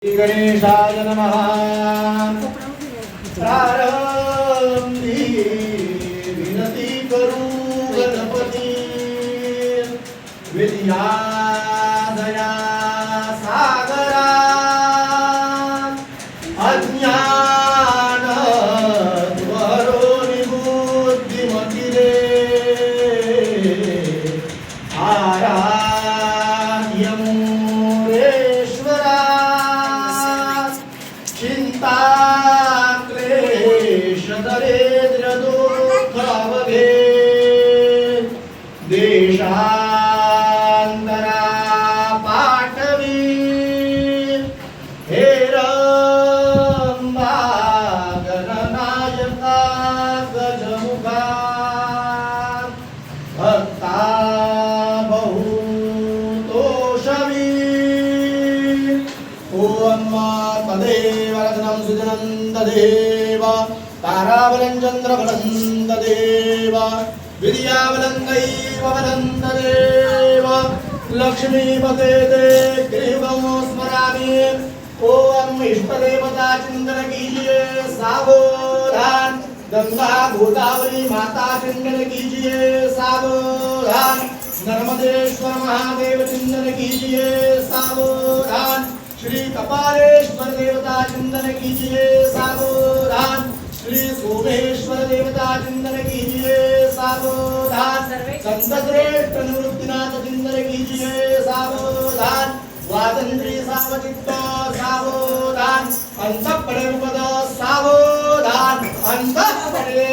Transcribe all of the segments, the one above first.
गणेशाय नमः। प्रारंभी विनती करू गणपती, विद्या दया सागरा, अज्ञान द्वारो निबुद्धिमती रे, आराध्यं चिंता क्लेश दरिद्र दुःख अवघे, देशांतरा पाठवी हेरंबा गणनायका गजमुखा, भक्ता बहुतोषवी ओम तदेव रत्नं सुजनं तदेव ताराबलं चन्द्रबलं तदेव विद्याबलं दैवबलं तदेव लक्ष्मीपते ते ग्रीवं स्मरामि। ओम इष्टदेवता चिंतन कीजिए सावधान, गंगा गोदावरी माता चिंतन कीजिए सावधान, नर्मदेश्वर महादेव चिंतन कीजिए सावधान, श्री कपालेश्वर देवता चिंतन कीजिए सावधान, श्री सोमेश्वर देवता चिंतन कीजिए सावधान, संत श्रेष्ठ निवृत्तिनाथ चिंतन कीजिए सावधान, स्वातंत्री सावचित्त सावधान, अंतःपरे पद सावधान, अंतःपरे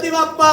बाप्पा